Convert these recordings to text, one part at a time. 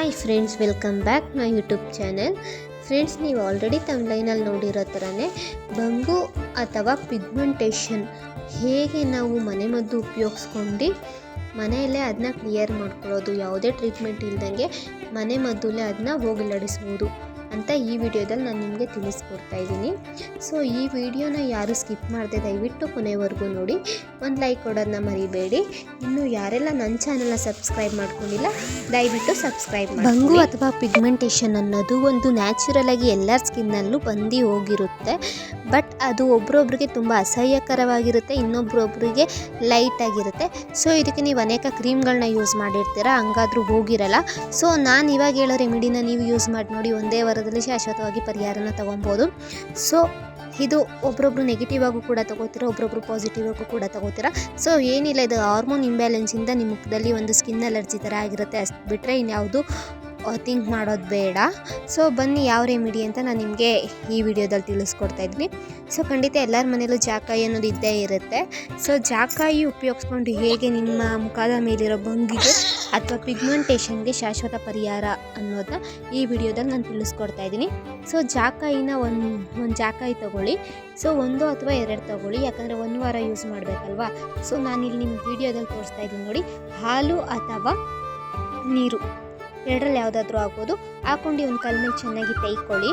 Hi friends, welcome back my YouTube channel. Friends, ನೀವು already ತಮ್ಲೈನಲ್ಲಿ ನೋಡಿರೋ ಥರನೇ ಬಂಗು ಅಥವಾ ಪಿಗ್ಮೆಂಟೇಷನ್ ಹೇಗೆ ನಾವು ಮನೆಮದ್ದು ಉಪಯೋಗಿಸ್ಕೊಂಡು ಮನೆಯಲ್ಲೇ ಅದನ್ನ ಕ್ಲಿಯರ್ ಮಾಡ್ಕೊಳ್ಳೋದು, ಯಾವುದೇ ಟ್ರೀಟ್ಮೆಂಟ್ ಇಲ್ದಂಗೆ ಮನೆಮದ್ದಲ್ಲೇ ಅದನ್ನ ಹೋಗಲಾಡಿಸ್ಬೋದು ಅಂತ ಈ ವಿಡಿಯೋದಲ್ಲಿ ನಾನು ನಿಮಗೆ ತಿಳಿಸ್ಕೊಡ್ತಾ ಇದ್ದೀನಿ. ಸೊ ಈ ವಿಡಿಯೋನ ಯಾರು ಸ್ಕಿಪ್ ಮಾಡದೆ ದಯವಿಟ್ಟು ಕೊನೆವರೆಗೂ ನೋಡಿ. ಒಂದು ಲೈಕ್ ಕೊಡೋದನ್ನ ಮರಿಬೇಡಿ. ಇನ್ನು ಯಾರೆಲ್ಲ ನನ್ನ ಚಾನಲ್ನ ಸಬ್ಸ್ಕ್ರೈಬ್ ಮಾಡ್ಕೊಂಡಿಲ್ಲ ದಯವಿಟ್ಟು ಸಬ್ಸ್ಕ್ರೈಬ್ ಮಾಡಿ. ಬಂಗು ಅಥವಾ ಪಿಗ್ಮೆಂಟೇಷನ್ ಅನ್ನೋದು ಒಂದು ನ್ಯಾಚುರಲ್ ಆಗಿ ಎಲ್ಲರ ಸ್ಕಿನ್ನಲ್ಲೂ ಬಂದು ಹೋಗಿರುತ್ತೆ. ಬಟ್ ಅದು ಒಬ್ರೊಬ್ರಿಗೆ ತುಂಬ ಅಸಹ್ಯಕರವಾಗಿರುತ್ತೆ, ಇನ್ನೊಬ್ರೊಬ್ರಿಗೆ ಲೈಟ್ ಆಗಿರುತ್ತೆ. ಸೊ ಇದಕ್ಕೆ ನೀವು ಅನೇಕ ಕ್ರೀಮ್ಗಳನ್ನ ಯೂಸ್ ಮಾಡಿರ್ತೀರ, ಹಂಗಾದ್ರೂ ಹೋಗಿರಲ್ಲ. ಸೊ ನಾನು ಇವಾಗ ಹೇಳೋ ರೆಮಿಡಿನ ನೀವು ಯೂಸ್ ಮಾಡಿ ನೋಡಿ, ಒಂದೇ ವಾರದಲ್ಲಿ ಶಾಶ್ವತವಾಗಿ ಪರಿಹಾರನ ತಗೊಬೋದು. ಸೊ ಇದು ಒಬ್ರೊಬ್ರು ನೆಗೆಟಿವ್ ಆಗು ಕೂಡ ತಗೋತೀರ, ಒಬ್ರೊಬ್ರು ಪಾಸಿಟಿವ್ ಆಗು ಕೂಡ ತಗೋತೀರ. ಸೊ ಏನಿಲ್ಲ, ಇದು ಹಾರ್ಮೋನ್ ಇಂಬ್ಯಾಲೆನ್ಸಿಂದ ನಿಮ್ಮ ಮುಖದಲ್ಲಿ ಒಂದು ಸ್ಕಿನ್ ಅಲರ್ಜಿ ಥರ ಆಗಿರುತ್ತೆ, ಅಷ್ಟು ಬಿಟ್ಟರೆ ಇನ್ಯಾವುದು ಥಿಂಕ್ ಮಾಡೋದು ಬೇಡ. ಸೊ ಬನ್ನಿ ಯಾವ ರೆಮಿಡಿ ಅಂತ ನಾನು ನಿಮಗೆ ಈ ವಿಡಿಯೋದಲ್ಲಿ ತಿಳಿಸ್ಕೊಡ್ತಾ ಇದ್ದೀನಿ. ಸೊ ಖಂಡಿತ ಎಲ್ಲರ ಮನೇಲೂ ಜಾಕಾಯಿ ಅನ್ನೋದು ಇದ್ದೇ ಇರುತ್ತೆ. ಸೊ ಜಾಕಾಯಿ ಉಪಯೋಗಿಸ್ಕೊಂಡು ಹೇಗೆ ನಿಮ್ಮ ಮುಖದ ಮೇಲಿರೋ ಬಂಗಿಗೆ ಅಥವಾ ಪಿಗ್ಮೆಂಟೇಷನ್ಗೆ ಶಾಶ್ವತ ಪರಿಹಾರ ಅನ್ನೋದನ್ನ ಈ ವಿಡಿಯೋದಲ್ಲಿ ನಾನು ತಿಳಿಸ್ಕೊಡ್ತಾ ಇದ್ದೀನಿ. ಸೊ ಜಾಕಾಯಿನ ಒಂದು ಜಾಕಾಯಿ ತೊಗೊಳ್ಳಿ. ಸೊ 1 ಅಥವಾ 2 ತೊಗೊಳ್ಳಿ, ಯಾಕಂದರೆ 1 ವಾರ ಯೂಸ್ ಮಾಡಬೇಕಲ್ವಾ. ಸೊ ನಾನಿಲ್ಲಿ ನಿಮ್ಮ ವಿಡಿಯೋದಲ್ಲಿ ತೋರಿಸ್ತಾ ಇದ್ದೀನಿ ನೋಡಿ. ಹಾಲು ಅಥವಾ ನೀರು ಎರಡರಲ್ಲಿ ಯಾವುದಾದ್ರೂ ಆಗ್ಬೋದು. ಹಾಕೊಂಡು ಒಂದು ಕಲ್ ಮೇಲೆ ಚೆನ್ನಾಗಿ ತೈಕೊಳ್ಳಿ.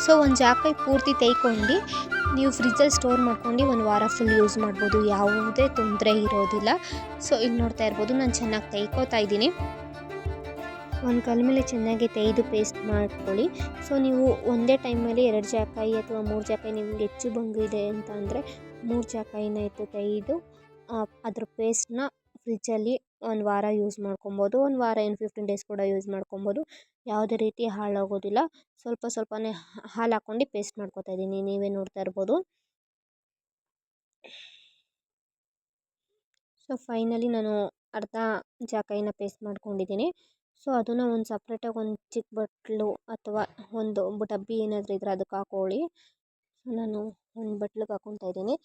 ಸೊ ಒಂದು ಜಾಕಾಯಿ ಪೂರ್ತಿ ತೈಕೊಂಡು ನೀವು ಫ್ರಿಜ್ಜಲ್ಲಿ ಸ್ಟೋರ್ ಮಾಡ್ಕೊಂಡು 1 ವಾರ ಫುಲ್ ಯೂಸ್ ಮಾಡ್ಬೋದು, ಯಾವುದೇ ತೊಂದರೆ ಇರೋದಿಲ್ಲ. ಸೊ ಇಲ್ಲಿ ನೋಡ್ತಾ ಇರ್ಬೋದು, ನಾನು ಚೆನ್ನಾಗಿ ತೈಕೋತಾ ಇದ್ದೀನಿ. ಒಂದು ಕಲ್ ಮೇಲೆ ಚೆನ್ನಾಗಿ ತೆಗೆದು ಪೇಸ್ಟ್ ಮಾಡ್ಕೊಳ್ಳಿ. ಸೊ ನೀವು ಒಂದೇ ಟೈಮಲ್ಲಿ 2 ಜಾಕಾಯಿ ಅಥವಾ 3 ಜಾಕಾಯಿ, ನಿಮ್ಗೆ ಹೆಚ್ಚು ಬಂಗು ಇದೆ ಅಂತ ಅಂದರೆ 3 ಜಾಕಾಯಿನ ತೆಗೆದು ಅದ್ರ ಪೇಸ್ಟ್ನ ಫ್ರಿಜ್ಜಲ್ಲಿ 1 ವಾರ ಯೂಸ್ ಮಾಡ್ಕೊಬೋದು. 1 ವಾರ ಏನು 15 ಡೇಸ್ ಕೂಡ ಯೂಸ್ ಮಾಡ್ಕೊಬೋದು, ಯಾವುದೇ ರೀತಿ ಹಾಳಾಗೋದಿಲ್ಲ. ಸ್ವಲ್ಪನೇ ಹಾಲು ಹಾಕ್ಕೊಂಡು ಪೇಸ್ಟ್ ಮಾಡ್ಕೊತಾ ಇದ್ದೀನಿ, ನೀವೇ ನೋಡ್ತಾ ಇರ್ಬೋದು. ಸೊ ಫೈನಲಿ ನಾನು ಅರ್ಧ ಜಾಕಾಯಿನ ಪೇಸ್ಟ್ ಮಾಡ್ಕೊಂಡಿದ್ದೀನಿ. ಸೊ ಅದನ್ನು ಒಂದು ಸಪ್ರೇಟಾಗಿ ಒಂದು ಚಿಕ್ಕ ಬಟ್ಲು ಅಥವಾ ಒಂದು ಡಬ್ಬಿ ಏನಾದರೂ ಇದ್ದರೆ ಅದಕ್ಕೆ ಹಾಕೊಳ್ಳಿ. ಸೊ ನಾನು ಒಂದು ಬಟ್ಲಿಗೆ ಹಾಕ್ಕೊತಾ ಇದ್ದೀನಿ.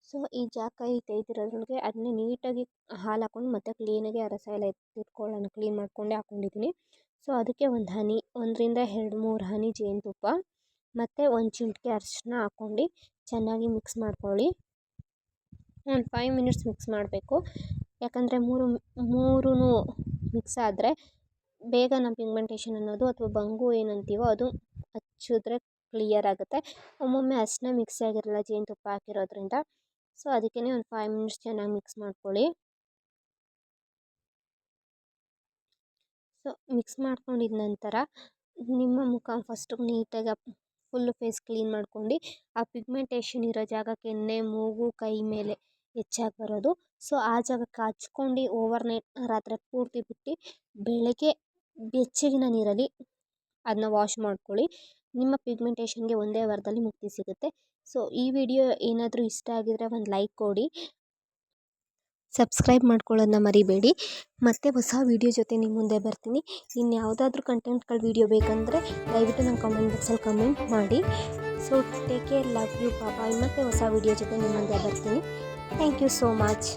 ಸೊ ಈ ಜಾಕಾಯಿ ತೆಗೆದಿರೋದ್ರೊಳಗೆ ಅದನ್ನೇ ನೀಟಾಗಿ ಹಾಲು ಹಾಕ್ಕೊಂಡು ಮತ್ತೆ ಕ್ಲೀನಾಗಿ ಆ ರಸ ಎಲ್ಲ ಎತ್ತಿಟ್ಕೊಳ್ಳೋಣ, ಕ್ಲೀನ್ ಮಾಡ್ಕೊಂಡೇ ಹಾಕ್ಕೊಂಡಿದ್ದೀನಿ. ಸೊ ಅದಕ್ಕೆ ಒಂದು ಹನಿ, 1ರಿಂದ 2-3 ಹನಿ ಜೇನುತುಪ್ಪ ಮತ್ತು ಒಂದು ಚಿಟಿಕೆ ಅರಿಶಿನ ಹಾಕ್ಕೊಂಡು ಚೆನ್ನಾಗಿ ಮಿಕ್ಸ್ ಮಾಡ್ಕೊಳ್ಳಿ. ಒಂದು 5 ಮಿನಿಟ್ಸ್ ಮಿಕ್ಸ್ ಮಾಡಬೇಕು, ಯಾಕಂದರೆ ಮೂರೂ ಮಿಕ್ಸ್ ಆದರೆ ಬೇಗ ನಮ್ಮ ಪಿಗ್ಮೆಂಟೇಷನ್ ಅನ್ನೋದು ಅಥವಾ ಬಂಗು ಏನಂತೀವೋ ಅದು ಹಚ್ಚಿದ್ರೆ ಕ್ಲಿಯರ್ ಆಗುತ್ತೆ. ಒಮ್ಮೊಮ್ಮೆ ಅರಿಶಿನ ಮಿಕ್ಸ್ ಆಗಿರಲ್ಲ ಜೇನುತುಪ್ಪ ಹಾಕಿರೋದ್ರಿಂದ. ಸೊ ಅದಕ್ಕೇ ಒಂದು 5 ಮಿನಿಟ್ಸ್ ಚೆನ್ನಾಗಿ ಮಿಕ್ಸ್ ಮಾಡ್ಕೊಳ್ಳಿ. ಸೊ ಮಿಕ್ಸ್ ಮಾಡ್ಕೊಂಡಿದ ನಂತರ ನಿಮ್ಮ ಮುಖ ಫಸ್ಟು ನೀಟಾಗಿ ಫುಲ್ಲು ಫೇಸ್ ಕ್ಲೀನ್ ಮಾಡ್ಕೊಂಡು ಆ ಪಿಗ್ಮೆಂಟೇಷನ್ ಇರೋ ಜಾಗಕ್ಕೆ ಎಣ್ಣೆ, ಮೂಗು, ಕೈ ಮೇಲೆ ಹೆಚ್ಚಾಗಿ ಬರೋದು. ಸೊ ಆ ಜಾಗಕ್ಕೆ ಹಚ್ಕೊಂಡು ಓವರ್ನೈಟ್ ರಾತ್ರಿ ಪೂರ್ತಿ ಬಿಟ್ಟು ಬೆಳಗ್ಗೆ ಬೆಚ್ಚಗಿನ ನೀರಲ್ಲಿ ಅದನ್ನ ವಾಶ್ ಮಾಡ್ಕೊಳ್ಳಿ. ನಿಮ್ಮ ಪಿಗ್ಮೆಂಟೇಷನ್ಗೆ ಒಂದೇ ವಾರದಲ್ಲಿ ಮುಕ್ತಿ ಸಿಗುತ್ತೆ. ಸೊ ಈ ವಿಡಿಯೋ ಏನಾದರೂ ಇಷ್ಟ ಆಗಿದರೆ ಒಂದು ಲೈಕ್ ಕೊಡಿ, ಸಬ್ಸ್ಕ್ರೈಬ್ ಮಾಡ್ಕೊಳ್ಳೋದನ್ನ ಮರಿಬೇಡಿ. ಮತ್ತೆ ಹೊಸ ವಿಡಿಯೋ ಜೊತೆ ನಿಮ್ಮ ಮುಂದೆ ಬರ್ತೀನಿ. ಇನ್ನು ಯಾವುದಾದ್ರೂ ಕಂಟೆಂಟ್ಗಳ ವಿಡಿಯೋ ಬೇಕಂದರೆ ದಯವಿಟ್ಟು ನನ್ನ ಕಮೆಂಟ್ ಬಾಕ್ಸಲ್ಲಿ ಕಮೆಂಟ್ ಮಾಡಿ. So take care, love you, bye. ಮತ್ತೆ ಹೊಸ ವಿಡಿಯೋ ಜೊತೆ ನಿಮ್ಮ ಮುಂದೆ ಬರ್ತೀನಿ. Thank you so much.